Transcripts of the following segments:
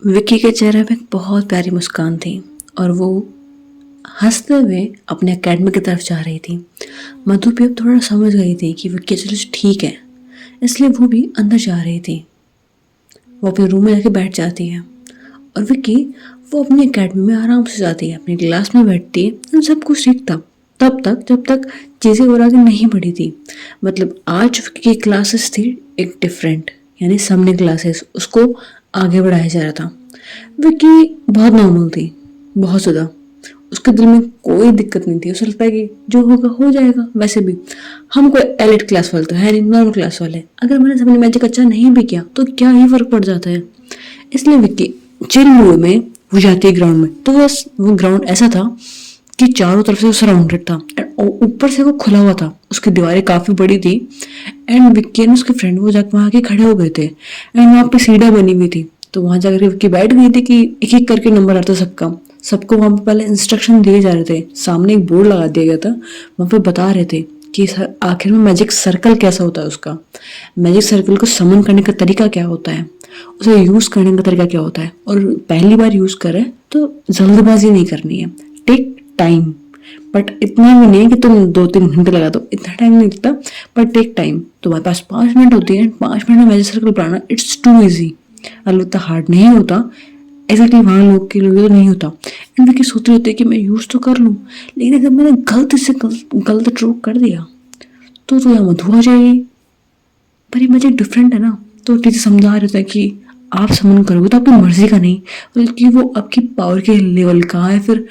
विक्की के चेहरे पे एक बहुत प्यारी मुस्कान थी और वो हंसते हुए अपने एकेडमी की तरफ जा रही थी। मधु भी अब थोड़ा समझ गई थी कि विक्की चलो ठीक है, इसलिए वो भी अंदर जा रही थी। वो अपने रूम में जाके बैठ जाती है और विक्की वो अपनी एकेडमी में आराम से जाती है, अपनी क्लास में बैठती है और सब कुछ ठीक था तब तक जब तक चीज़ें और आगे नहीं बढ़ी थी। मतलब आज विक्की की क्लासेस थी एक डिफरेंट, यानी सबने क्लासेस उसको आगे बढ़ाया जा रहा था। विक्की बहुत नॉर्मल थी, बहुत ज़्यादा। उसके दिल में कोई दिक्कत नहीं थी, उसे लगता है कि जो होगा हो जाएगा। वैसे भी हम कोई एलिट क्लास वाले तो है नहीं, नॉर्मल क्लास वाले। अगर मैंने अपनी मैजिक अच्छा नहीं भी किया तो क्या ही फर्क पड़ जाता है। इसलिए विक्की चिल मूड में वो जाती है ग्राउंड में। तो बस वो ग्राउंड ऐसा था कि चारों तरफ से वो सराउंडेड था और ऊपर से वो खुला हुआ था, उसकी दीवारें काफी बड़ी थी। एंड विक्की और उसके फ्रेंड वो जाकर वहां के खड़े हो गए थे एंड वहां पे सीढ़ियां बनी हुई थी। तो वहां जाकर विक्की बैठ गई थी कि एक एक करके नंबर आता सबका। सबको वहां पे पहले इंस्ट्रक्शन दिए जा रहे थे, सामने एक बोर्ड लगा दिया गया था, वहां पे बता रहे थे कि आखिर में मैजिक सर्कल कैसा होता है, उसका मैजिक सर्कल को समन करने का तरीका क्या होता है, उसे यूज करने का तरीका क्या होता है। और पहली बार यूज करे तो जल्दबाजी नहीं करनी है, टेक टाइम। बट इतना भी नहीं कि तुम 2-3 घंटे लगा दो, इतना टाइम नहीं लगता। But take time. तुम्हारे पास 5 मिनट होती है, 5 मिनट में मैजिक सर्कल बनाना इट्स टू ईजी। अलबत्ता हार्ड नहीं होता, एग्जैक्टली वहां लोग के लिए तो नहीं होता। एंड विक्की सोच रही होती है कि मैं यूज तो कर लूँ, लेकिन अगर मैंने गलती से गलत स्ट्रोक कर दिया तो यहाँ मधु आ जाएगी। पर ये मैजिक डिफरेंट है ना। तो टीचर समझा रहे थे कि आप समन करोगे तो आपकी मर्जी का नहीं, बल्कि वो आपकी पावर के लेवल का है, फिर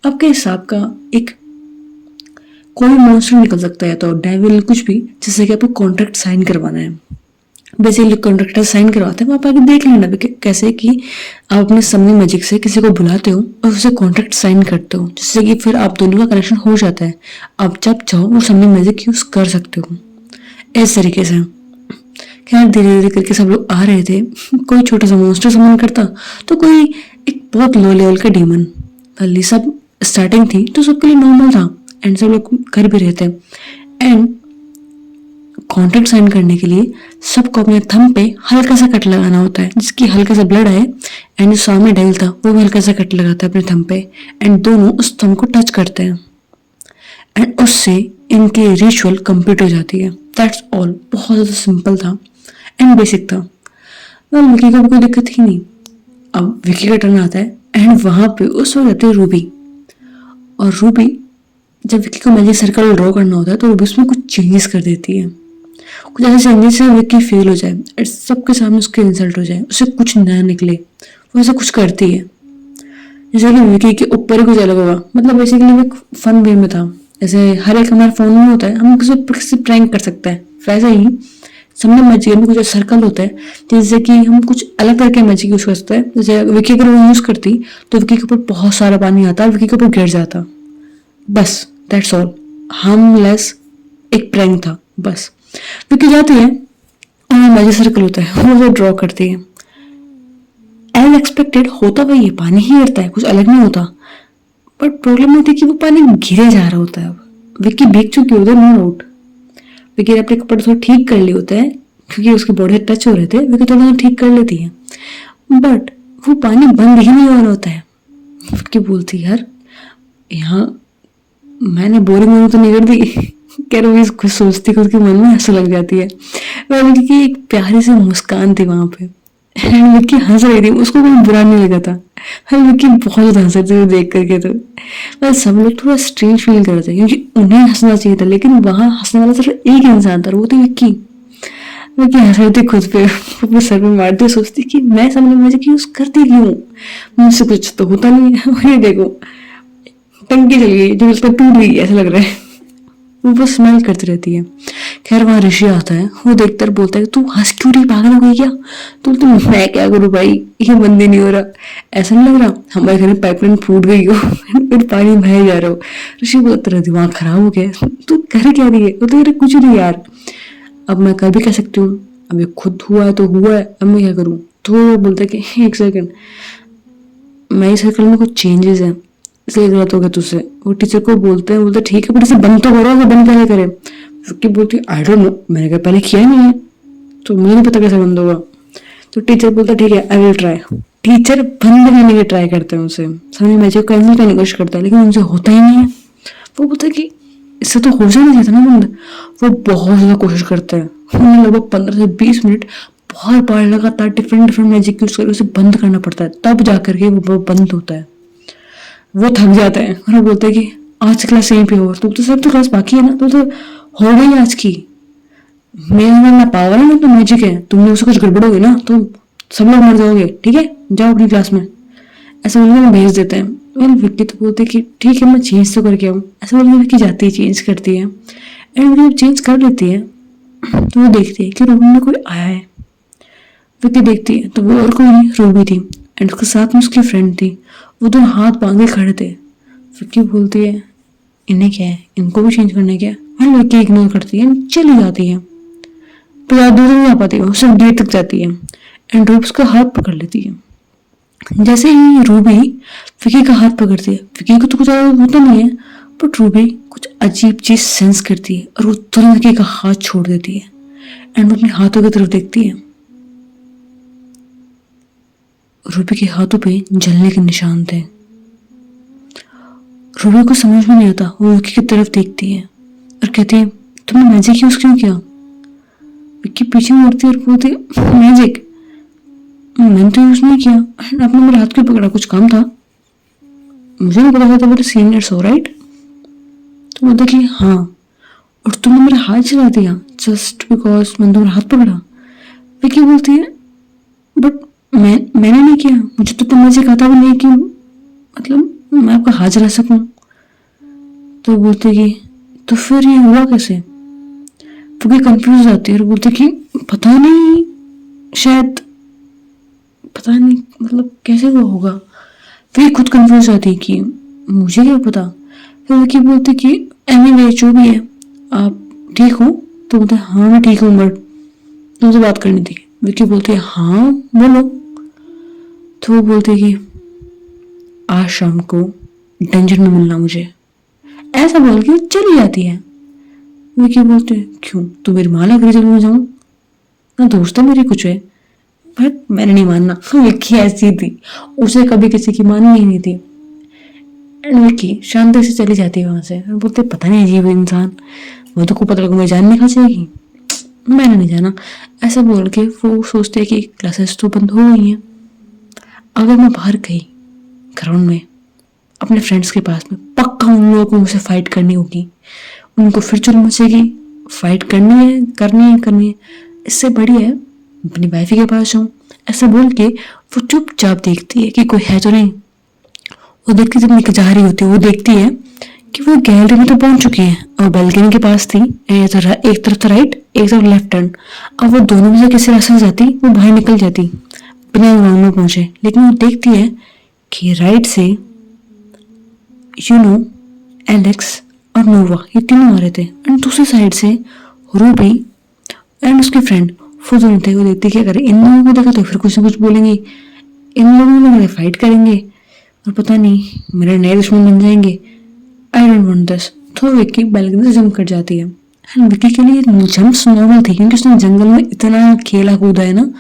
आपके हिसाब का एक कोई मॉन्स्टर निकल सकता है, तो डेविल कुछ भी, जिससे कि आपको कॉन्ट्रैक्ट साइन करवाना है। बेसिकली कॉन्ट्रैक्टर साइन करवाते हैं, वहां पर आके देख लेना कैसे कि आप अपने समनी मैजिक से किसी को बुलाते हो और उसे कॉन्ट्रैक्ट साइन करते हो, जिससे कि फिर आप दोनों का कनेक्शन हो जाता है। आप जब चाहो वो समनी मैजिक यूज कर सकते हो इस तरीके से। खैर धीरे धीरे करके सब लोग आ रहे थे। कोई छोटा सा मॉन्स्टर समन करता तो कोई एक बहुत लो लेवल का डीमन। पहले सब स्टार्टिंग थी तो सबके लिए नॉर्मल था एंड सब लोग कर भी रहे थे। एंड कॉन्ट्रैक्ट साइन करने के लिए सबको अपने थंब पे हल्का सा कट लगाना होता है, जिसकी हल्का सा ब्लड आए। एंड जो सामने डेविल था वो भी हल्का सा कट लगाता है अपने थंब पे एंड दोनों उस थंब को टच करते हैं एंड उससे इनकी रिचुअल कंप्लीट हो जाती है। That's all. बहुत ज़्यादा सिंपल था एंड बेसिक था। वेल विक्की को कोई दिक्कत ही नहीं। अब विक्की का टर्न आता है एंड वहां पे उस वक्त आती है रूबी। और रूबी जब विक्की को मैजिक सर्कल ड्रॉ करना होता है तो रूबी उसमें कुछ चेंजेस कर देती है, कुछ ऐसे चेंजेस से विक्की फेल हो जाए, सबके सामने उसके इंसल्ट हो जाए, उसे कुछ नया निकले। वो ऐसा कुछ करती है जैसे कि विक्की के ऊपर ही कुछ अलग होगा। मतलब बेसिकली एक फन वे में था, जैसे हर एक हमारे फोन में होता है, हम किसी प्रैंक कर सकते हैं, वैसे ही सबने मैजिक में कुछ सर्कल होता है जिससे कि हम कुछ अलग तरह के मैजिक यूज कर सकते हैं। जैसे विक्की अगर वो यूज करती तो विक्की के ऊपर बहुत सारा पानी आता, विक्की के ऊपर गिर जाता। बस दैट्स ऑल। हार्मलेस एक प्रैंक था बस। विक्की जाती है और मैजिक सर्कल होता है, वो ड्रॉ करती है। एज एक्सपेक्टेड होता वही है, पानी ही गिरता है, कुछ अलग नहीं होता। बट प्रॉब्लम होती है कि वो पानी गिरे जा रहा होता है। अब विक्की भीग चुकी होती है, नो डाउट। विक्की ने अपने कपड़े थोड़ा ठीक कर लिए होते हैं क्योंकि उसके बॉडी टच हो रहे थे, विक्की थोड़ा ठीक कर लेती है। बट वो पानी बंद ही नहीं हो रहा होता है। विक्की बोलती यार यहाँ मैंने बोरिंग होनी तो नहीं कर दी। कह रही कुछ सोचती खुद के मन में हंसी लग जाती है। वह विक्की एक प्यारी सी मुस्कान थी वहां पे एंड विक्की हंस रही थी, उसको कोई बुरा नहीं लगा था। हर विक्की बहुत ज्यादा हंस रही थी देख करके। तो बस सब लोग थोड़ा स्ट्रेंज फील कर रहे थे क्योंकि उन्हें हंसना चाहिए था, लेकिन वहां हंसने वाला सिर्फ एक इंसान था, वो थी विक्की। विक्की हंस रही थी खुद पे, अपने सर पे मारती, सोचती कि मैं समझ मैजिक यूज करती क्यों, मुझसे कुछ तो होता नहीं है। और ये देखो टंकी चल गई, जो उसका टूट गई ऐसा लग रहा है। वो बस स्माइल करती रहती है। खैर वहां ऋषि आता है, वो देखकर बोलता है तू हंस क्यों रही, पागल हो गई क्या? तो मैं क्या करूँ भाई, ये बंद नहीं हो रहा, ऐसा नहीं लग रहा हमारे घर में पाइपलाइन फूट गई हो फिर पानी बह जा रहा हो। ऋषि बोलता रहा दिमाग खराब हो गया, तू कर क्या रही है? वो तो कुछ नहीं यार, अब मैं कर भी कह सकती हूँ, अब ये खुद हुआ है तो हुआ है, अब मैं क्या करूँ? तो बोलता है कि एक सेकंड, मैं इस सर्कल में कुछ चेंजेस है इसलिए गलत हो गया तुझसे। वो टीचर को बोलते ठीक है, बट इसे बंद तो करो, बंद कैसे करे? विक्की बोलती आई डोंट नो, मैंने कहा पहले किया नहीं है तो मुझे नहीं पता कैसे बंद होगा। तो टीचर बोलता ठीक है आई विल ट्राई। टीचर बंद करने की ट्राई करते हैं उसे, सामने मैजिक को कैंसिल करने की कोशिश करता है, लेकिन उनसे होता ही नहीं है। वो बोलता है कि इससे तो हो जाना चाहिए था ना बंद। वो बहुत ज़्यादा कोशिश करता है, उन्हें लगभग 15 से 20 मिनट बार बार लगातार डिफरेंट डिफरेंट मैजिक यूज करके उसे बंद करना पड़ता है, तब जाकर के वो बंद होता है। वो थक जाता है और वो बोलते हैं कि आज क्लास यहीं पे हो, तो सब तो क्लास बाकी है ना, तो हो गई आज की। मेरे अंदर ना पावर है ना तो मैजिक है, तुमने उसे कुछ गड़बड़ होगी ना तो सब लोग मर जाओगे, ठीक है जाओ अपनी क्लास में। ऐसा बोल के भेज देते हैं। वेल विक्की तो बोलते कि ठीक है मैं चेंज तो करके आऊँ, ऐसा बोल के विक्की जाती है, चेंज करती है। एंड जब चेंज कर लेती है तो वो देखती है कि रूम में कोई आया है। विक्की देखती है तो वो और कोई नहीं, रूबी थी। एंड उसके साथ में उसकी फ्रेंड थी। वो दोनों हाथ बांध के खड़े थे। विक्की बोलती है इन्हें क्या है, इनको भी चेंज करना है क्या। हाँ विक्की इग्नोर करती है, चली जाती है। पर ज़्यादा दूर नहीं आ पाती, वो सिर्फ गेट तक जाती है। एंड रूब उसका हाथ पकड़ लेती है। जैसे ही रूबी विकी का हाथ पकड़ती है, विकी को तो कुछ ज्यादा होता नहीं है, बट रूबी कुछ अजीब चीज सेंस करती है और वो तुरंत विकी का हाथ छोड़ देती है। एंड वो अपने हाथों की तरफ देखती है। रूबी के हाथों पे जलने के निशान थे। रूबी को समझ में नहीं आता, वो विकी की तरफ देखती है और कहती है तुमने मैजिक यूज क्यों किया। विकी पीछे मुड़ती है और बोलती है मैजिक मैंने तो यूज नहीं किया, आपने मेरे हाथ क्यों पकड़ा, कुछ काम था। मुझे नहीं पता था मेरे सीनियर्स हो राइट। तो बोलता कि हाँ, और तुमने मेरा हाथ चला दिया जस्ट बिकॉज मैंने तुम्हारा हाथ पकड़ा। विकी बोलती है बट मैंने नहीं किया, मुझे तो तुमने से कहा था भी नहीं कि मतलब मैं आपका हाथ चला सकूं। तो बोलते कि तो फिर ये हुआ कैसे। विकी कंफ्यूज आती है और बोलते कि पता नहीं, शायद पता नहीं मतलब कैसे हुआ होगा। फिर खुद कंफ्यूज आती है कि मुझे क्या पता। फिर विकी बोलती कि एनीवे जो भी है आप ठीक हो। तो बोलते हाँ मैं ठीक हूँ बट तुमसे बात करनी थी। विकी बोलती है हाँ बोलो। तो वो बोलते कि आज शाम को डंजन में मिलना मुझे, ऐसा बोल के चली जाती है। विकी बोलते क्यों, तू मेरी माँ लग रही, चलो मैं जाऊँ ना, दोस्त है मेरी कुछ है। बट मैंने नहीं मानना, विक्की ऐसी थी, उसे कभी किसी की माननी ही नहीं थी। एंड विक्की शांति से चली जाती है वहां से और बोलते पता नहीं अजीब इंसान, मधु को पता लगा मुझे जान नहीं खा जाएगी, मैंने नहीं जाना। ऐसा बोल के वो सोचते हैं कि क्लासेस तो बंद हो गई हैं, अगर मैं बाहर गई ग्राउंड में अपने फ्रेंड्स के पास में, पक्का उन लोगों को मुझसे फाइट करनी होगी, उनको फिर चुल मचेगी, फाइट करनी है करनी है करनी है, इससे बढ़िया है अपनी वाइफी के पास जाऊँ। ऐसा बोल के वो चुपचाप देखती है कि कोई है तो नहीं। वो देखती जब निकल जा रही होती है, वो देखती है कि वो गैलरी में तो पहुंच चुकी है और बालकनी के पास थी। एक तरफ था राइट, एक तरफ लेफ्ट टर्न। अब वो दोनों में से किसी रास्ते से जाती, वो बाहर निकल जाती बिना ग्राउंड में पहुंचे। लेकिन वो देखती है कि राइट से एलेक्स और नोवा ये तीनों आ रहे थे एंड दूसरी साइड से रूबी एंड उसके फ्रेंड वो दोनों थे। वो देखती क्या करे, इन लोगों को देखा तो फिर कुछ ना कुछ बोलेंगे, इन लोगों ने फाइट करेंगे और पता नहीं मेरे नए दुश्मन बन जाएंगे। I don't want this. तो विक्की बालकनी से जंप कर जाती है। एंड विक्की के लिए जंप्स नॉर्मल थी क्योंकि उसने जंगल में इतना खेला कूदा है ना,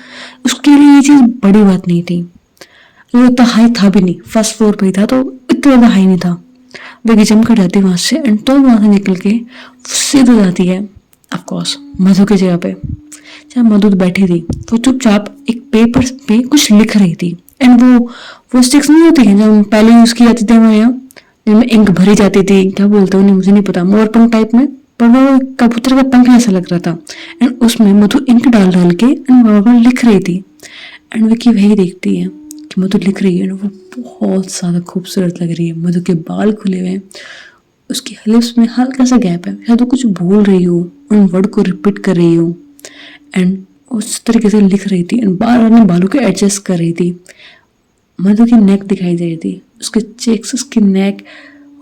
उसके लिए ये चीज बड़ी बात नहीं थी। वो इतना हाई था भी नहीं, फर्स्ट फ्लोर पे ही था तो इतना ज्यादा हाई नहीं था। विक्की जंप कर जाती है वहां से एंड तो वहां से निकल के सीधे जाती है ऑफकोर्स मधु की जगह पे, जहाँ मधु बैठी थी। वो चुपचाप एक पेपर पे कुछ लिख रही थी। एंड वो स्टिक्स नहीं होती है जो पहले यूज की जाती थी हमारे यहाँ, जिनमें इंक भरी जाती थी, क्या बोलते हैं उन्हें मुझे नहीं पता, मोर पंख टाइप में, पर वो कबूतर का पंख जैसा लग रहा था। एंड उसमें मधु इंक डाल डाल के एंड बाबा लिख रही थी। एंड विक्की वही देखती है कि मधु लिख रही है, वो बहुत ज्यादा खूबसूरत लग रही है। मधु के बाल खुले हुए हैं, उसकी लिप्स में हल्का सा गैप है, शायद वो कुछ बोल रही हो, उन वर्ड को रिपीट कर रही हो। एंड उस तरीके से लिख रही थी एंड बार बार अपने बालों को एडजस्ट कर रही थी। मधु की नेक दिखाई दे रही थी, उसके चेक्स, उसकी नेक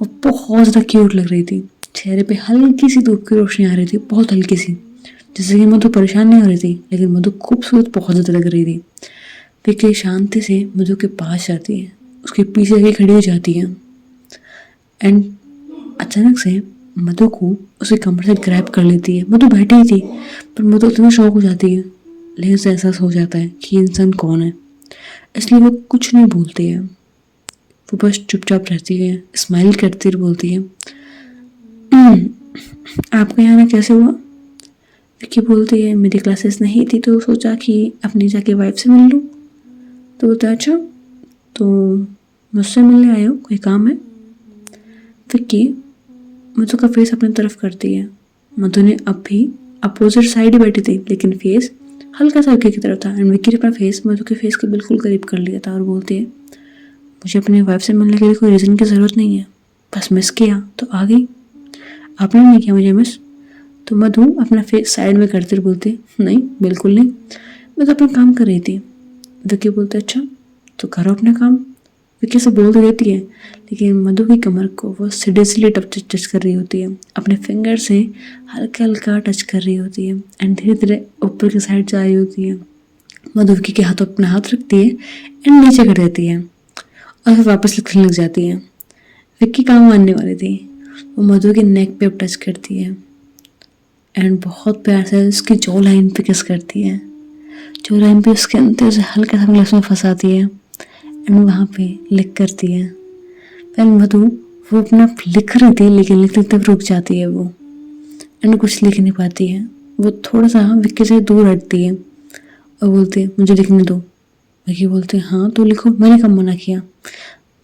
वो बहुत ज़्यादा क्यूट लग रही थी। चेहरे पे हल्की सी धूप की रोशनी आ रही थी, बहुत हल्की सी, जिससे कि मधु परेशान नहीं हो रही थी, लेकिन मधु खूबसूरत बहुत ज़्यादा लग रही थी। विक्की शांति से मधु के पास जाती है, उसके पीछे आके खड़ी हो जाती है एंड अचानक से मधु को उसके कमर से ग्रैब कर लेती है। मधु बैठी ही थी पर मधु इतना शौक हो जाती है, लेकिन उसे एहसास हो जाता है कि ये इंसान कौन है। इसलिए वो कुछ नहीं बोलती है, वो बस चुपचाप रहती है, स्माइल करती और बोलती है, आपका यहाँ आना कैसे हुआ? विक्की बोलती है, मेरी क्लासेस नहीं थी तो सोचा कि अपनी जाके वाइफ से मिल लूँ। तो बोलता है, अच्छा तो मुझसे मिलने आए हो, कोई काम है? विक्की मधु का फेस अपनी तरफ करती है। मधु ने अब भी अपोजिट साइड ही बैठी थी, लेकिन फेस हल्का सा विक्की की तरफ था एंड विक्की ने अपना फेस मधु के फेस के बिल्कुल करीब कर लिया था और बोलती है, मुझे अपनी वाइफ से मिलने के लिए कोई रीज़न की ज़रूरत नहीं है, बस मिस किया तो आ गई। आपने नहीं किया मुझे मिस? तो मधु अपना फेस साइड में करते बोलती है, नहीं बिल्कुल नहीं, मैं तो अपना काम कर रही थी। विक्की बोलते, अच्छा तो करो अपना काम। विक्की से बोल तो देती है, लेकिन मधु की कमर को वो सीरियसली टच कर रही होती है, अपने फिंगर से हल्का हल्का टच कर रही होती है एंड धीरे धीरे ऊपर की साइड जा रही होती है। मधु विक्की के हाथों अपना हाथ रखती है एंड नीचे कर देती है और फिर वापस लिखने लग जाती है। विक्की काम मानने वाली थी, वो मधु के नेक पे अब टच करती है एंड बहुत प्यार से उसकी जॉ लाइन पे किस करती है। जॉ लाइन पे उसके अंदर से हल्का सा ग्लास में फंसाती है एंड वहाँ पे लिख करती है। पहले मधु वो अपना लिख रही थी, लेकिन लिखते तब रुक जाती है वो एंड कुछ लिख नहीं पाती है। वो थोड़ा सा विक्की से दूर हटती है और बोलती है, मुझे लिखने दो। विक्की बोलते हैं, हाँ तो लिखो, मैंने कब मना किया,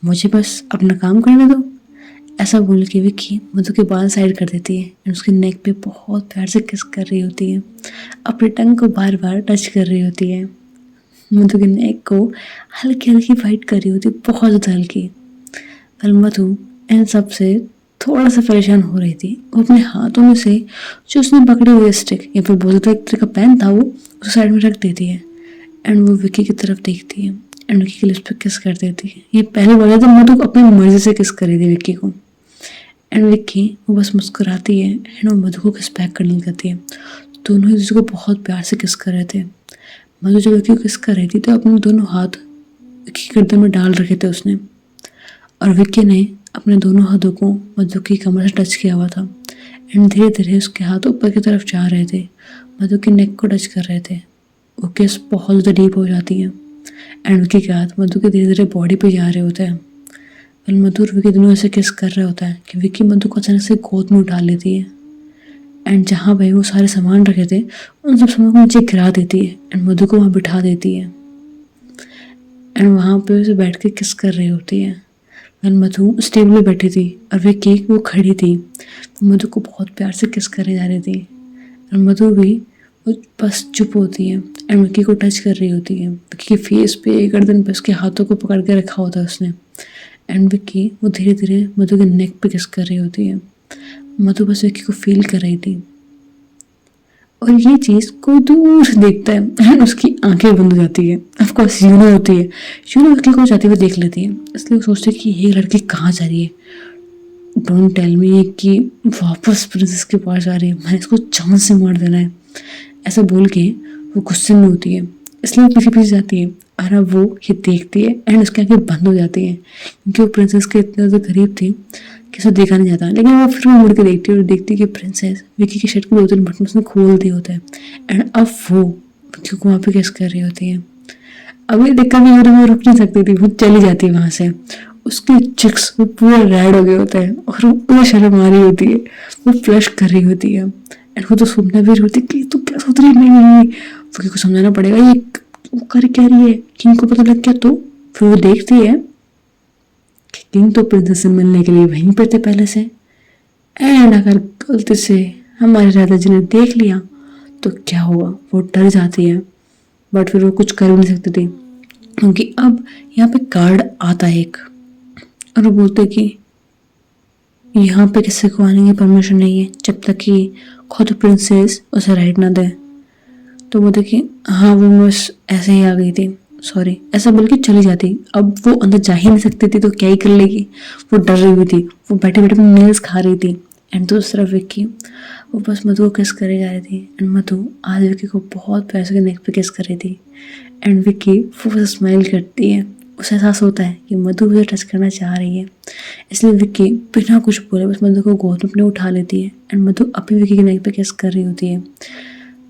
मुझे बस अपना काम करने दो। ऐसा बोल के विक्की मधु के बाल साइड कर देती है एंड उसके नेक पे बहुत प्यार से किस कर रही होती है, अपने टंग को बार बार टच कर रही होती है। मधु के नेक को हल्की हल्की फाइट कर रही होती है, बहुत ज़्यादा हल्की। पर मधु इन सब से थोड़ा सा परेशान हो रही थी। वो अपने हाथों में से जो उसने पकड़ी हुई स्टिक या फिर बोलते एक तरह का पेन था, वो उस साइड में रख देती है एंड वो विक्की की तरफ देखती है एंड विक्की के लिप्स पे किस कर देती है। ये पहली बार है जब मधु अपनी मर्जी से किस कर रही थी विक्की को एंड विक्की वो बस मुस्कुराती है एंड वो मधु को किस बैक करने लगती है। दोनों एक दूसरे को बहुत प्यार से किस कर रहे थे। मधु जब विक्की को किस कर रही थी तो अपने दोनों हाथ विक्की के गर्दन में डाल रखे थे उसने, और विक्की ने अपने दोनों हाथों को मधु की कमर से टच किया हुआ था एंड धीरे धीरे उसके हाथ ऊपर की तरफ जा रहे थे, मधु के नेक को टच कर रहे थे। वो किस बहुत ज़्यादा डीप हो जाती है एंड विक्की के हाथ मधु के धीरे धीरे बॉडी पे जा रहे होते हैं। फिर मधु और विक्की दोनों ऐसे किस कर रहे होता है कि विक्की मधु को अचानक से गोद में उठा लेती है एंड जहाँ भाई वो सारे सामान रखे थे उन सब सामान को नीचे गिरा देती है एंड मधु को वहाँ बिठा देती है एंड वहाँ पे उसे बैठ के किस कर रही होती है। एंड मधु उस टेबल में बैठी थी और विक्की वो खड़ी थी, वो मधु को बहुत प्यार से किस करे जा रही थी और मधु भी वो बस चुप होती है एंड विक्की को टच कर रही होती है। विक्की के फेस पे गर्दन पे उसके हाथों को पकड़ के रखा होता है उसने एंड विक्की वो धीरे धीरे मधु के नेक पे किस कर रही होती है। मधु बस विक्की को फील कर रही थी और ये चीज़ कोई दूर से देखता है एंड उसकी आंखें बंद हो जाती है। ऑफकोर्स यूनो होती है, यूनो विक्की को जाते हुए देख लेती है, इसलिए वो सोचते कि ये लड़की कहाँ जा रही है। डोंट टेल मी कि वापस प्रिंसेस के पास जा रही है, मैंने इसको जान से मार देना है। ऐसा बोल के वो गुस्से में होती है, इसलिए पीछे पीछे जाती है और अब वो ये देखती है एंड उसकी आंखें बंद हो जाती हैं क्योंकि वो प्रिंसेस के इतने ज़्यादा करीब थी कि उसे देखा नहीं जाता। लेकिन वो फिर वो मुड़ के देखती है और देखती है कि प्रिंसेस विक्की की शर्ट के 2-3 बटन उसने खोल दिए होते हैं एंड अब वो विक्की को वहाँ पे किस कर रही होती है। अब ये देखकर भी वो रुक नहीं सकती थी, वो चली जाती है वहाँ से। उसके चिक्स वो पूरा रेड हो गए होते हैं और वो पूरा शर्म आ रही होती है, वो फ्लश कर रही होती है एंड वो तो सुनना भी रही होती है कि तू क्या सोच रही है। नहीं विक्की को समझाना पड़ेगा ये वो कर क्या रही है, किंग को पता लग गया तो। फिर वो देखती है कि किंग तो प्रिंसेस से मिलने के लिए वहीं पर थे पहले से एंड अगर गलती से हमारे राजा जी ने देख लिया तो क्या हुआ। वो डर जाती है बट फिर वो कुछ कर भी नहीं सकती थी क्योंकि अब यहाँ पे गार्ड आता है एक और वो बोलते कि यहाँ पे किसी को आने की परमिशन नहीं है जब तक कि खुद प्रिंसेस उसे राइट ना दे। तो वो देखिए हाँ वो बस ऐसे ही आ गई थी, सॉरी, ऐसा बोल के चली जाती। अब वो अंदर जा ही नहीं सकती थी तो क्या ही कर लेगी, वो डर रही हुई थी, वो बैठे बैठे नेल्स खा रही थी एंड दूसरी तरफ विक्की वो बस मधु को किस करे जा रही थी एंड मधु आज विक्की को बहुत प्यार से नेक पे किस कर रही थी एंड विक्की वो बस स्माइल करती है। उसे एहसास होता है कि मधु उसे टच करना चाह रही है, इसलिए विक्की बिना कुछ बोले बस मधु को गोद में अपने उठा लेती है एंड मधु अभी विक्की के नेक पे किस कर रही होती है।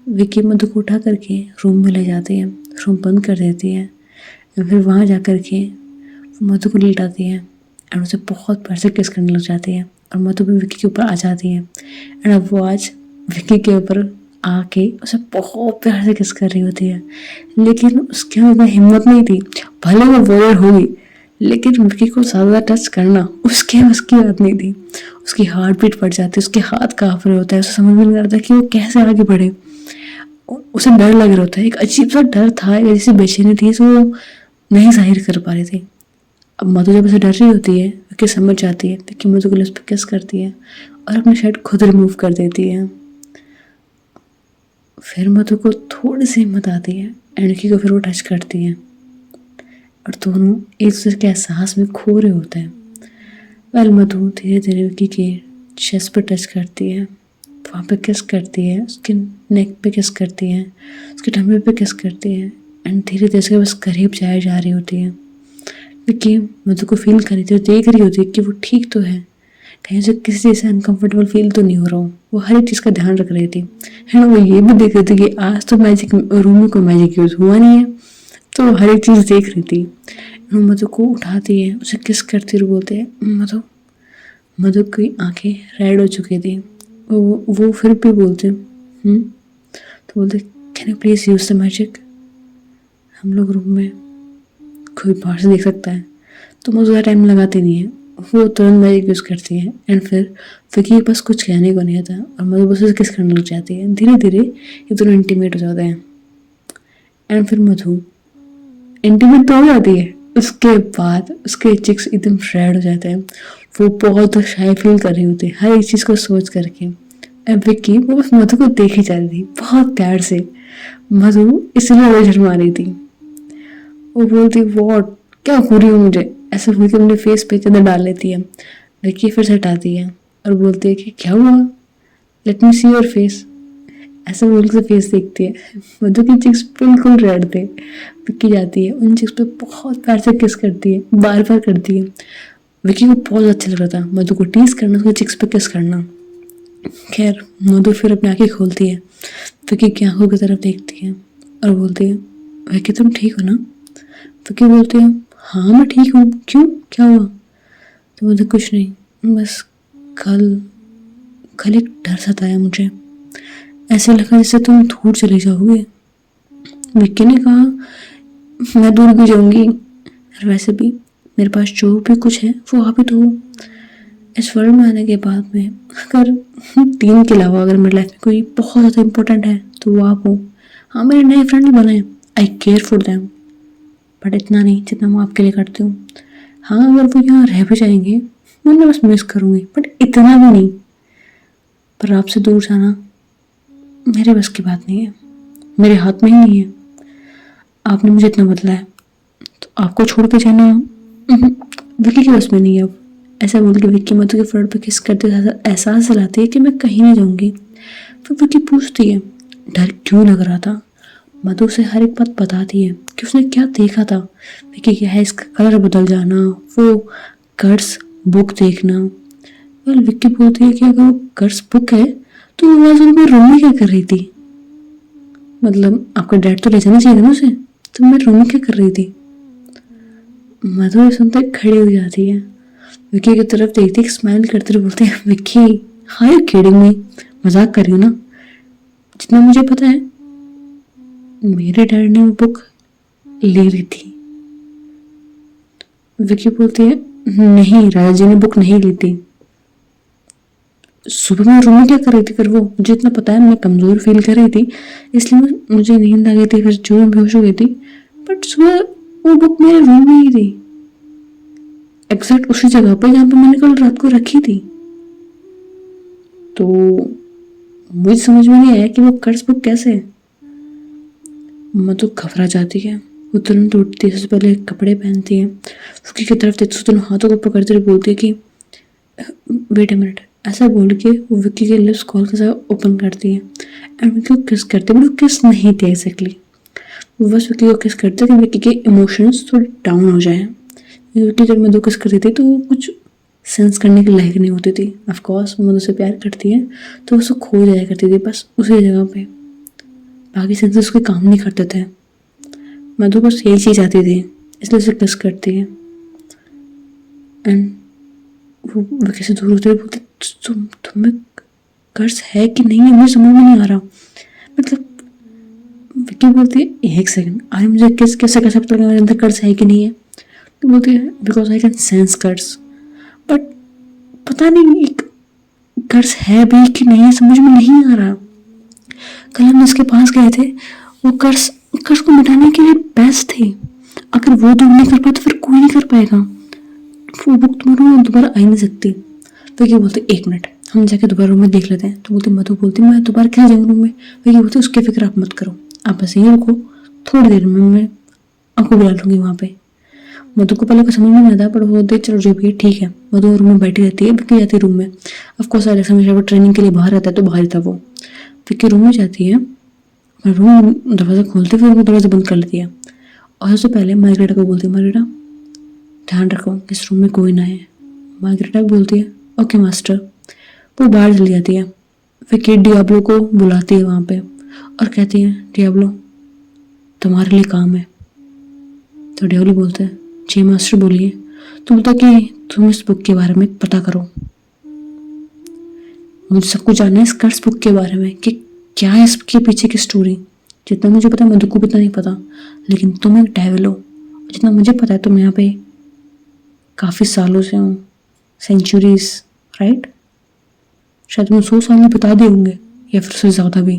विक्की मधु को उठा करके रूम में ले जाती है, रूम बंद कर देती है फिर वहाँ जा कर के वो मधु को लेटाती है एंड उसे बहुत प्यार से किस करने लग जाती है और मधु भी विक्की के ऊपर आ जाती है एंड अब वो आज विक्की के ऊपर आके उसे बहुत प्यार से किस कर रही होती है। लेकिन उसके अंदर हिम्मत नहीं थी, भले वो वॉरियर होगी लेकिन विक्की को ज़्यादा टच करना उसकी बात नहीं थी। उसकी हार्ट बीट बढ़ जाती है, उसके हाथ काँप रहे होता है, उसे समझ में नहीं आता कि वो कैसे आगे बढ़े। उसे डर लग रहा होता है, एक अजीब सा डर था, जैसी बेचैनी थी जो वो नहीं जाहिर कर पा रही थी। अब मधु जब उसे डर रही होती है विक्की समझ जाती है, विक्की मधु के लिप्स पे किस करती है और अपनी शर्ट खुद रिमूव कर देती है। फिर मधु को थोड़ी सी हिम्मत आती है एंड विक्की को फिर वो टच करती है और दोनों एक दूसरे के एहसास में खो रहे होते हैं। वेल मधु धीरे धीरे विक्की के चेस्ट पे टच करती है, वहाँ पे किस करती है, उसके नेक पे किस करती है, उसके टम्बे पे किस करती है एंड धीरे धीरे उसके बस करीब जाए जा रही होती है। विक्की मधु को फील कर रही थी, देख रही होती है कि वो ठीक तो है, कहीं से किसी चीज़ से अनकंफर्टेबल फील तो नहीं हो रहा हूँ। वो हर एक चीज़ का ध्यान रख रही थी है। वो ये भी देख रही थी कि आज तो मैजिक रूम में कोई मैजिक यूज़ हुआ नहीं है, तो वो हर एक चीज़ देख रही थी। मधु को उठाती है, उसे किस करती और बोलते हैं मधु। मधु की आंखें रेड हो चुकी थी, वो फिर भी बोलते तो बोलते can you please use the magic, हम लोग रूम में कोई बाहर से देख सकता है। तो मधु ज़्यादा टाइम लगाती नहीं है, वो तुरंत मैजिक यूज़ करती है एंड फिर विक्की के पास कुछ कहने को नहीं आता और मधु बस उसे किस करने लग जाती है। धीरे धीरे ये दोनों इंटीमेट हो जाते हैं एंड फिर मधु इंटीमेट तो हो जाती है, उसके बाद उसके चिक्स एकदम रेड हो जाते हैं। वो बहुत शाय फील कर रही होती है हर एक चीज़ को सोच करके। अब विक्की वो बस मधु को देखी जा रही थी बहुत प्यार से। मधु इसलिए वो शर्मा रही थी। वो बोलती वॉट, क्या हो रही हो मुझे, ऐसे बोल के अपने फेस पे चादर डाल लेती है। विक्की फिर से हटाती है और बोलती है कि क्या हुआ, let me see your face, ऐसा बोल के फेस देखती है। मधु की चिक्स बिल्कुल रेड थे। विक्की जाती है उन चिक्स पे बहुत प्यार से किस करती है, बार बार करती है। विक्की को बहुत अच्छा लग रहा था मधु को टीज करना, उसके चिक्स पे किस करना। खैर मधु फिर अपनी आंखें खोलती है, विक्की की आंखों की तरफ देखती है और बोलती है विक्की तुम ठीक हो ना। विक्की बोलती है हाँ मैं ठीक हूँ, क्यों क्या हुआ। तो मुझे कुछ नहीं, बस कल एक डर सताया मुझे, ऐसे लगा जैसे तुम दूर चले जाओगे। विक्की ने कहा मैं दूर भी जाऊंगी, वैसे भी मेरे पास जो भी कुछ है वो आप ही तो हो। इस वर्ल्ड में आने के बाद में अगर 3 के अलावा अगर मेरी लाइफ में कोई बहुत ज़्यादा इम्पोर्टेंट है तो वो आप हो। हाँ मेरे नए फ्रेंड भी बने, आई केयर फॉर देम, बट इतना नहीं जितना मैं आपके लिए करती हूँ। हाँ अगर वो यहाँ रह भी जाएंगे मैं उन्हें बस मिस करूँगी, बट इतना भी नहीं। पर आपसे दूर जाना मेरे बस की बात नहीं है, मेरे हाथ में ही नहीं है। आपने मुझे इतना बदला है तो आपको छोड़ के जाना विक्की के बस में नहीं है अब। ऐसा बोल के विक्की मधु के फ्रंट पे किस करते एहसास दिलाती है कि मैं कहीं नहीं जाऊंगी। फिर विक्की पूछती है डर क्यों लग रहा था। मधु से हर एक बात बताती है कि उसने क्या देखा था। विक्की क्या है, इसका कलर बदल जाना, वो कर्स बुक देखना। वेल विक्की बोलती है कि अगर वो कर्स बुक है तो वो आज उनमें रूम में क्या कर रही थी। मतलब आपका डैड तो ले जाना चाहिए था ना उसे, तो मैं रूम में क्या कर रही थी। मधु सुनते खड़ी हो जाती है, विक्की की तरफ देखती है, स्माइल करते हुए बोलते हैं विक्की हाय किडिंग मी, मजाक कर रही हो ना। जितना मुझे पता है मेरे डैड ने वो बुक ले ली थी। विक्की बोलती है नहीं राजा जी ने बुक नहीं ली थी। सुबह मैं रूम में क्या कर रही थी फिर वो, मुझे इतना पता है मैं कमजोर फील कर रही थी इसलिए मुझे नींद आ गई थी, फिर जो मैं बेहोश हो गई थी। बट सुबह वो बुक मेरे रूम में ही थी, एग्जैक्ट उसी जगह पर जहाँ पर मैंने कल रात को रखी थी। तो मुझे समझ में नहीं आया कि वो कर्ज बुक कैसे है। मधु घबरा जाती है, वो तुरंत उठती है, सबसे पहले कपड़े पहनती है, उसकी की तरफ देखती है, दोनों हाथों को पकड़ते हुए बोलती है कि वेट अ मिनट। ऐसा बोल के वो विक्की के लिप्स कॉल के साथ ओपन करती है एंड विक्की को किस करती है, बट वो किस नहीं थी एग्जैक्टली। वो बस विक्की को किस करते कि विक्की के इमोशंस थोड़े डाउन हो जाए। विक्की जब मधु किस करती थी तो वो कुछ सेंस करने के लायक नहीं होती थी। ऑफकोर्स मधु से प्यार करती है तो उसको खो जाया करती थी बस उसी जगह पे, बाकी सेंसेस उसके काम नहीं करते थे। मधु बस यही चीज़ आती थी इसलिए उसे किस करती है। एंड वो विक्की से दूर होते हुए बोलती, तुम्हें कर्ज है कि नहीं है, मुझे समझ में नहीं आ रहा। मतलब विक्की बोलती है, एक सेकंड, आज मुझे कैसे कैसे पता लगा मेरे अंदर कर्ज है कि नहीं है। तो बोलती है, बिकॉज आई कैन सेंस कर्ज, बट पता नहीं एक कर्ज है भी कि नहीं है, समझ में नहीं आ रहा। कल हम जिसके पास गए थे वो कर्ज कर्ज को मिटाने के लिए बेस्ट थे। अगर वो दूर नहीं कर पाए तो फिर कोई नहीं कर पाएगा। वो बुक तुम्हारे दोबारा आ ही नहीं सकती। तो क्या बोलते, एक मिनट हम जाके दोबारा रूम में देख लेते हैं। तो बोलते, मधु बोलती, मैं दोबारा क्या जाऊँ रूम में। वो बोलते, उसकी फिक्र आप मत करो, आप बस यहीं रुको, थोड़ी देर में मैं आपको बुला लूंगी वहाँ पे। मधु को पहले को समझ में नहीं आता, पर वो बोलते चलो जो भी है ठीक है। मधु रूम में बैठी रहती है, विक्की जाती है रूम में। ऑफकोर्स एलेक्स हमेशा वो ट्रेनिंग के लिए बाहर रहता है तो बाहर ही था वो। विक्की रूम में जाती है और रूम दरवाज़ा खोलते फिर वो दरवाज़ा बंद कर लेती है। और सबसे पहले मार्गरेटा को बोलती है, मार्गरेटा ध्यान रखो इस रूम में कोई ना है। मार्गरेटा बोलती है, ओके मास्टर। वो बाहर चली जाती है। विक्की डियाब्लो को बुलाती है वहाँ पे और कहती है, डियाब्लो तुम्हारे लिए काम है। तो डियाब्लो बोलते हैं, जी मास्टर बोलिए। तो बोलता कि तुम इस बुक के बारे में पता करो, मुझे सब कुछ जानना है इस कर्ज बुक के बारे में कि क्या है इसके पीछे की स्टोरी। जितना मुझे पता है मधु को इतना नहीं पता, लेकिन तुम एक डेविल हो। जितना मुझे पता है तुम यहाँ पे काफ़ी सालों से हो, सेंचुरीज, राइट? शायद तुम 100 साल में बिता दिए होंगे या फिर उससे ज़्यादा भी।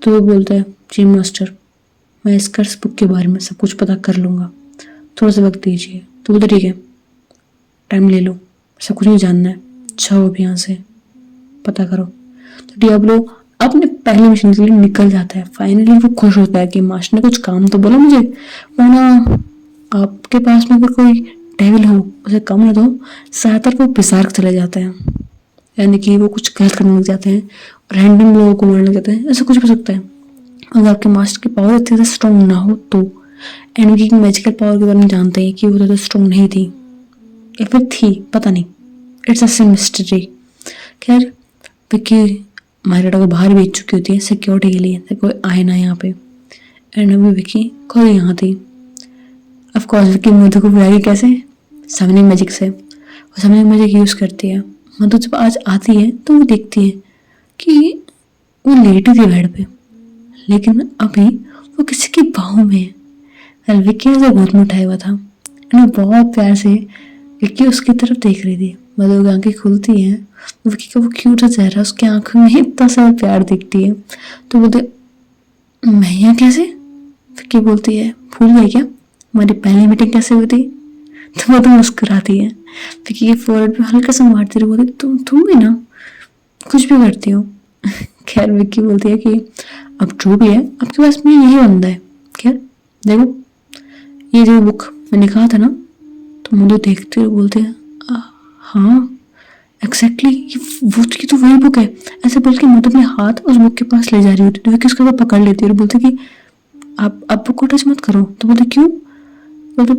तो वो बोलता है, जी मास्टर मैं इस कर्ज बुक के बारे में सब कुछ पता कर लूँगा, थोड़ा सा वक्त दीजिए। तो बोलते ठीक है, टाइम ले लो, सब कुछ नहीं जानना है, जाओ अब यहाँ से, पता करो। तो डियाब्लो अपने पहले मिशन के लिए निकल जाता है। फाइनली वो खुश होता है कि मास्टर ने कुछ काम तो बोला मुझे, वरना आपके पास में अगर कोई डेविल हो उसे कम ना दो, ज़्यादातर वो बिसार चले जाते हैं, यानी कि वो कुछ गलत करने लग जाते हैं, रैंडम लोगों को मारने लग जाते हैं। ऐसा कुछ भी सकता है अगर आपके मास्टर की पावर इतनी ज़्यादा स्ट्रॉन्ग ना हो तो। एंड की मैजिकल पावर के बारे में जानते हैं कि वो ज़्यादा स्ट्रॉन्ग नहीं थी या फिर थी, पता नहीं, इट्स अ मिस्ट्री। खैर विक्की मार्गरेटा को बाहर भेज चुकी होती है सिक्योरिटी के लिए, कोई आए ना यहाँ पे। एंड अभी विक्की खुद यहाँ थी। ऑफकोर्स विक्की मधु को बुलाएगी कैसे, समनिंग मैजिक से। वो समनिंग मैजिक यूज़ करती है। मधु जब आज आती है तो वो देखती है कि वो लेटी थी बेड पे, लेकिन अभी वो किसी की बाहों में है। विक्की ने गोद में उठाया हुआ था एंड बहुत प्यार से विक्की उसकी तरफ देख रही थी। मधु की आंखें खुलती हैं, विक्की का वो क्यूट सा चेहरा, उसकी आंखों में इतना सारा प्यार दिखती है। तो बोलते, मैं यहाँ कैसे? विक्की बोलती है, भूल गई क्या हमारी पहली मीटिंग कैसे हुई थी? तो मधु मुस्कुराती है, विक्की के फोrehead पे हल्का सा मारती रही, बोलती तुम भी ना कुछ भी करती हो। खैर विक्की बोलती है कि अब जो भी है आपके पास में यही बंदा है। खैर देखो ये जो बुक मैंने कहा था ना। तो मधु देखते हुए बोलते हैं, हाँ एग्जैक्टली ये तो वही बुक है। ऐसे बोल के मधु अपने हाथ उस बुक के पास ले जा रही होती है, तो विक्की उसका पकड़ लेती है और बोलते कि आप बुक को टच मत करो। तो बोलते क्यों? बोलते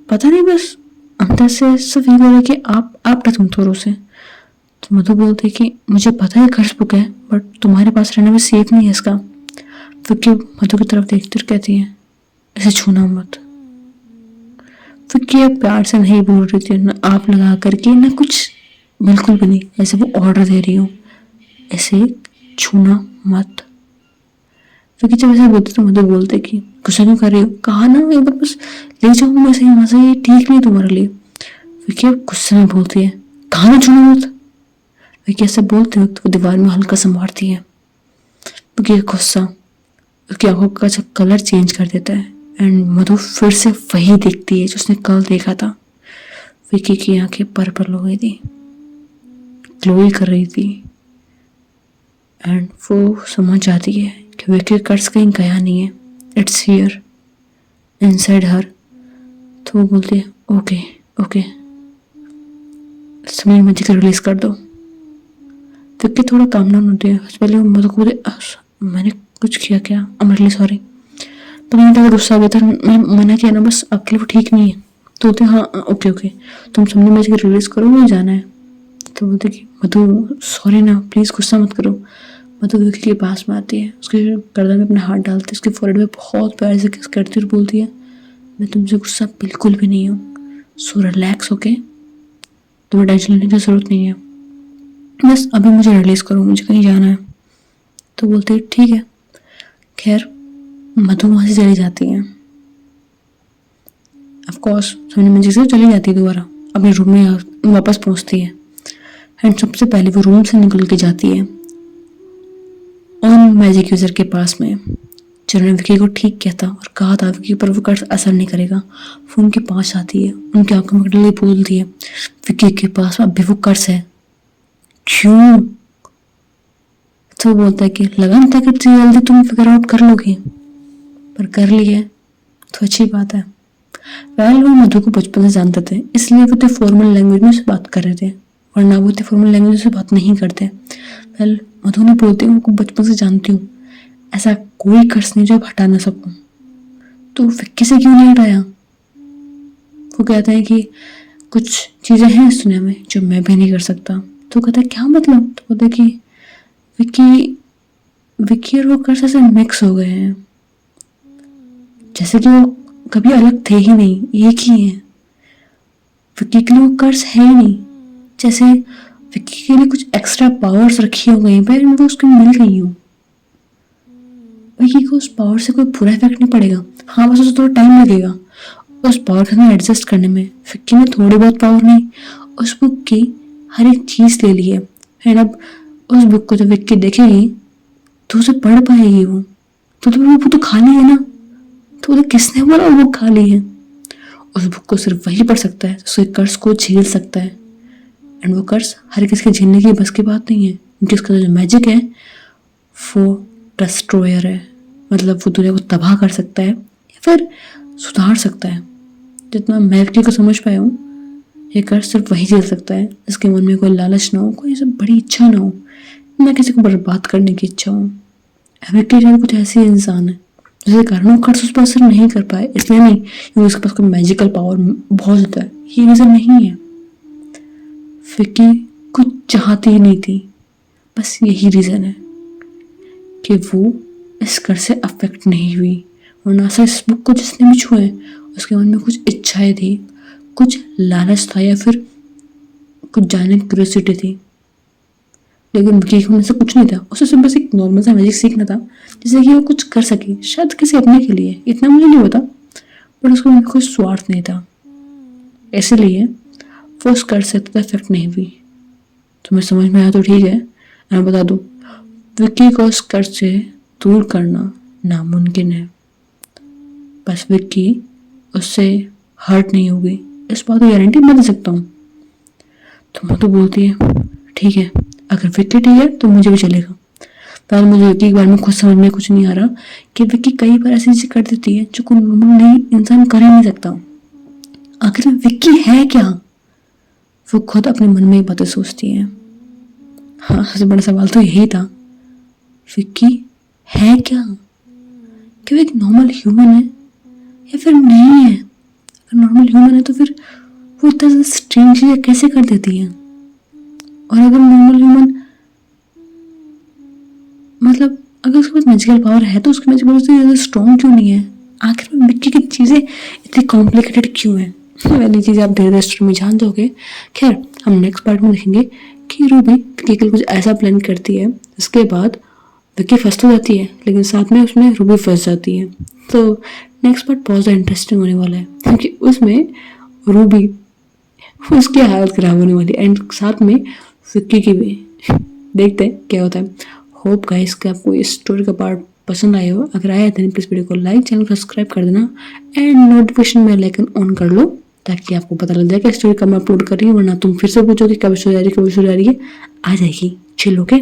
पता नहीं, बस अंदर से ऐसा फील हो रहा है कि आप टच मत करो उसे। तो मधु बोलते कि मुझे पता है कर्ज बुक है, बट तुम्हारे पास रहना भी सेफ नहीं है इसका। विक्की मधु की तरफ देखती और कहती है, इसे छूना मत। विक्की प्यार से नहीं बोल रही थी, ना आप लगा करके ना कुछ, बिल्कुल भी नहीं, ऐसे वो ऑर्डर दे रही हूँ, ऐसे छूना मत। विक्की जब ऐसे बोलते तो मधु बोलते कि गुस्सा क्यों कर रही हो, कहा ना एक बार बस ले जाओ मैं से यहाँ से, ये ठीक नहीं तुम्हारे लिए। विक्की गुस्से में बोलती है, कहा ना छूना मत। विक्की ऐसे बोलते वक्त वो दीवार में हल्का सा मारती है। विक्की का गुस्सा उसकी आंखों का कलर चेंज कर देता है एंड मधु फिर से वही दिखती है जो उसने कल देखा था। विक्की की आंखें पर्पल हो गई थी, ग्लो कर रही थी एंड वो समझ जाती है कि विक्की का कर्ज कहीं गया नहीं है, इट्स हियर इनसाइड हर। तो वो बोलती है, ओके ओके समय मुझे को रिलीज कर दो। विक्की थोड़ा काम डाउन होती है। पहले वो मधु को मैंने कुछ किया क्या, आई एम रियली सॉरी। तो मैंने कहा गुस्सा आ गया था, मैं मना किया ना, बस आपके लिए वो ठीक नहीं है। तो बोलते हाँ ओके ओके तुम समझे मुझे रिलीज करो, मुझे जाना है। तो बोलते कि मधु सॉरी ना, प्लीज़ गुस्सा मत करो। मधु विक्की के पास में आती है, उसके गर्दन में अपना हाथ डालती है, उसके फोrehead पे बहुत प्यार से किस करती है और बोलती है, मैं तुमसे गुस्सा बिल्कुल भी नहीं हूँ, सो रिलैक्स होके, तुम्हें टेंशन लेने की ज़रूरत नहीं है, बस अभी मुझे रिलीज़ करो, मुझे कहीं जाना है। तो बोलते ठीक है। खैर मधु वहाँ से चली जाती है। ऑफकोर्स सोनी मंजिल से चली जाती है, दोबारा अपने रूम में वापस पहुँचती है। एंड सबसे पहले वो रूम से निकल के जाती है ऑन मैजिक यूज़र के पास में, जिन्होंने विकी को ठीक किया था और कहा था विकी पर वो कर्ज असर नहीं करेगा। वो उनके पास आती है, उनकी आंखों में डले बोलती है, विकी के पास अभी वो कर्ज है, क्यों? तो वो बोलता है कि लगा नहीं था कि इतनी जल्दी तुम फिगर आउट कर लोगी, पर कर लिए तो अच्छी बात है। वेल वो मधु को बचपन से जानते थे, इसलिए वो तो फॉर्मल लैंग्वेज में उससे बात कर रहे थे, वरना वो तो फॉर्मल लैंग्वेज से बात नहीं करते। वेल मधु ने बोलते हैं उनको बचपन से जानती हूँ, ऐसा कोई कर्ज नहीं जो आप हटा ना सकूं, तो विक्की से क्यों नहीं हटाया? वो कहता है कि कुछ चीज़ें हैं इस दुनिया में जो मैं भी नहीं कर सकता। तो कहता है क्या मतलब? तो कहता है कि विक्की और वो कर्ज ऐसे मिक्स हो गए हैं, जैसे कि वो कभी अलग थे ही नहीं, एक ही हैं। विक्की के लिए वो कर्ज है ही नहीं, जैसे विक्की के लिए कुछ एक्स्ट्रा पावर्स रखी हो गई पर वो उसको मिल गई हो। विक्की को उस पावर से कोई बुरा इफेक्ट नहीं पड़ेगा, हाँ बस उसे थोड़ा टाइम लगेगा उस पावर के साथ एडजस्ट करने में। विक्की ने थोड़ी बहुत पावर नहीं, उस बुक की हर एक चीज़ ले ली है। एंड अब उस बुक को जब विक्की देखेगी तो उसे पढ़ पाएगी वो तो खाली है ना, तो किसने बोला वो बुक खाली है? उस बुक को सिर्फ वही पढ़ सकता है उसके कर्ज को झेल सकता है। एंड वो कर्ज हर किसी के झेलने की बस की बात नहीं है, क्योंकि उसका जो मैजिक है वो डिस्ट्रॉयर है, मतलब वो दुनिया को तबाह कर सकता है या फिर सुधार सकता है। जितना मैं विक्की को समझ पाया हूँ, ये कर्ज सिर्फ वही झेल सकता है जिसके मन में कोई लालच ना हो, कोई सब बड़ी इच्छा ना हो, ना किसी को बर्बाद करने की इच्छा हो। विक्की शायद कुछ ऐसी इंसान है जिसके कारण वो कर्ज उस पर असर नहीं कर पाए, इसलिए नहीं क्योंकि उसके पास कोई मैजिकल पावर बहुत ज़्यादा है, ये रीज़न नहीं है। विक्की कुछ चाहती ही नहीं थी, बस यही रीज़न है कि वो इस कर्ज से अफेक्ट नहीं हुई। वरना ऐसा इस बुक को जिसने भी छुए उसके मन में कुछ इच्छाएं थी, कुछ लालच था या फिर कुछ जानने की क्यूरियोसिटी थी। लेकिन विक्की को से कुछ नहीं था, उसे सिर्फ बस एक नॉर्मल सा मैजिक सीखना था जिससे कि वो कुछ कर सके, शायद किसी अपने के लिए, इतना मुझे नहीं पता, पर उसको कोई स्वार्थ नहीं था, इसलिए वो उस कर्ज से इफेक्ट नहीं हुई। तुम्हें समझ में आया तो ठीक है। मैं बता दूं, विक्की को उस कर्ज से दूर करना नामुमकिन है, बस विक्की उससे हर्ट नहीं होगी, इस बात की गारंटी मैं दे सकता हूँ। तो मैं तो बोलती है ठीक है, अगर विक्की ठीक है तो मुझे भी चलेगा। पर मुझे विक्की के बारे में खुद समझ में कुछ नहीं आ रहा कि विक्की कई बार ऐसी चीजें कर देती है जो कोई नॉर्मल इंसान कर ही नहीं सकता। आखिर विक्की है क्या? वो खुद अपने मन में ही बातें सोचती है। हाँ, सबसे बड़ा सवाल तो यही था, विक्की है क्या? क्या वो एक नॉर्मल ह्यूमन है या फिर नहीं है? अगर नॉर्मल ह्यूमन है तो फिर वो इतना स्ट्रेंज चीजें कैसे कर देती है? और अगर नॉर्मल ह्यूमन मतलब अगर उसके पास मैजिकल पावर है तो उसकी मैजिकल पावर से ज़्यादा स्ट्रॉन्ग क्यों नहीं है? आखिर में विक्की की चीज़ें इतनी कॉम्प्लिकेटेड क्यों है? वाली चीज़ आप धीरे धीरे स्टोरी में जान जाओगे। खैर हम नेक्स्ट पार्ट में देखेंगे कि रूबी विक्की के लिए कुछ ऐसा प्लान करती है जिसके बाद विक्की फंस तो जाती है लेकिन साथ में उसमें रूबी फंस जाती है। तो नेक्स्ट पार्ट बहुत ज़्यादा इंटरेस्टिंग होने वाला है क्योंकि उसमें रूबी उसकी हालत खराब होने वाली है एंड साथ में विक्की की भी। देखते हैं क्या होता है। होप गाइस कि आपको इस स्टोरी का पार्ट पसंद आया हो। अगर आया तो प्लीज़ वीडियो को लाइक, चैनल को सब्सक्राइब कर देना and notification bell icon on कर लो ताकि आपको पता लग जाए कि स्टोरी कब मैं अपलोड कर रही हूँ, वरना तुम फिर से पूछोगे कब स्टोरी आ रही है, कब स्टोरी आ रही है। आ जाएगी, चिल ओके।